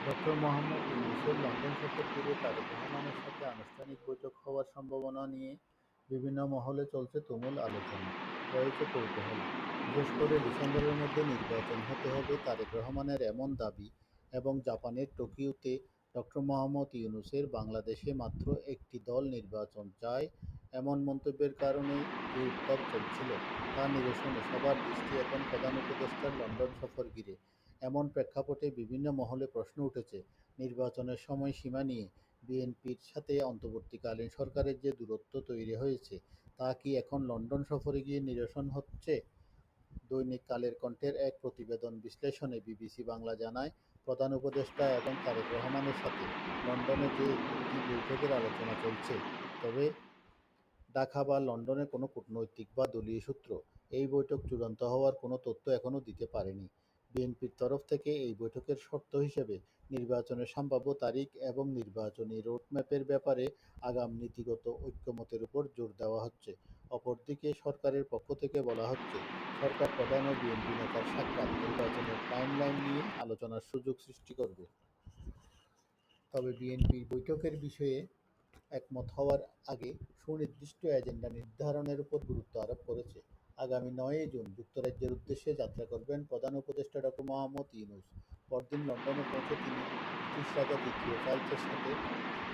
Doctor Mohammad ইউনূসের London সফর ঘিরে তারেক রহমানের সাথে আনুষ্ঠানিক বৈঠক হওয়ার সম্ভাবনা নিয়ে বিভিন্ন মহলে চলছে তুমুল আলোচনা। রয়েছে কৌতূহল, বিশেষ করে ডিসেম্বরের মধ্যে নির্বাচন হতে হবে তারেক রহমানের এমন দাবি এবং জাপানের টোকিওতে ডক্টর মোহাম্মদ ইউনূসের বাংলাদেশে মাত্র একটি দল নির্বাচন চায় এমন মন্তব্যের কারণে যে উত্তাপ চলছিল তা নিরসনে সবার দৃষ্টি এখন প্রধান উপদেষ্টার লন্ডন সফর ঘিরে। এমন প্রেক্ষাপটে বিভিন্ন মহলে প্রশ্ন উঠেছে, নির্বাচনের সময়সীমা নিয়ে বিএনপির সাথে অন্তর্বর্তীকালীন সরকারের যে দূরত্ব তৈরি হয়েছে তা কি এখন লন্ডন সফরে গিয়ে নিরসন হচ্ছে? দৈনিক কালের কণ্ঠের এক প্রতিবেদন বিশ্লেষণে বিবিসি বাংলা জানায়, প্রধান উপদেষ্টা এবং তারেক রহমানের সাথে লন্ডনে যে দুটি বৈঠকের আলোচনা চলছে, তবে ঢাকা বা লন্ডনে কোনো কূটনৈতিক বা দলীয় সূত্র এই বৈঠক চূড়ান্ত হওয়ার কোনো তথ্য এখনো দিতে পারেনি। বিএনপির তরফ থেকে এই বৈঠকের শর্ত হিসেবে নির্বাচনের সম্ভাব্য তারিখ এবং নির্বাচনী রোডম্যাপের ব্যাপারে আগাম নীতিগত ঐকমত্যের উপর জোর দেওয়া হচ্ছে। অপরদিকে সরকারের পক্ষ থেকে বলা হচ্ছে, সরকার প্রধান ও বিএনপি নেতার সাক্ষাৎ নির্বাচনের টাইমলাইন নিয়ে আলোচনার সুযোগ সৃষ্টি করবে। তবে বিএনপি বৈঠকের বিষয়ে একমত হওয়ার আগে সুনির্দিষ্ট এজেন্ডা নির্ধারণের উপর গুরুত্ব আরোপ করেছে। আগামী ৯ জুন যুক্তরাজ্যের উদ্দেশ্যে যাত্রা করবেন প্রধান উপদেষ্টা ডক্টর মোহাম্মদ ইউনূস। পরদিন লন্ডনে পৌঁছে তিনি ব্রিটিশ রাজা দ্বিতীয় চার্লসের সাথে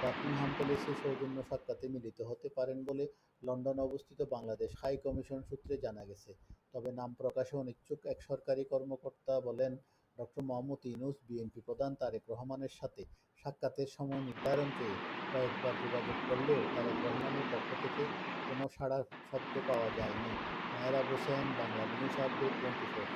বাকিংহাম প্যালেসে সৌজন্য সাক্ষাতে মিলিত হতে পারেন বলে লন্ডনে অবস্থিত বাংলাদেশ হাই কমিশন সূত্রে জানা গেছে। তবে নাম প্রকাশে অনিচ্ছুক এক সরকারি কর্মকর্তা বলেন, ডক্টর মোহাম্মদ ইউনূস বিএনপি প্রধান তারেক রহমানের সাথে সাক্ষাতের সময় নির্ধারণ চেয়ে কয়েকবার যোগাযোগ করলেও তারেক রহমানের পক্ষ থেকে কোনো সাড়া শব্দ পাওয়া যায়নি। নায়েরা হোসেন, বাংলা নিউজ আপডেট 24।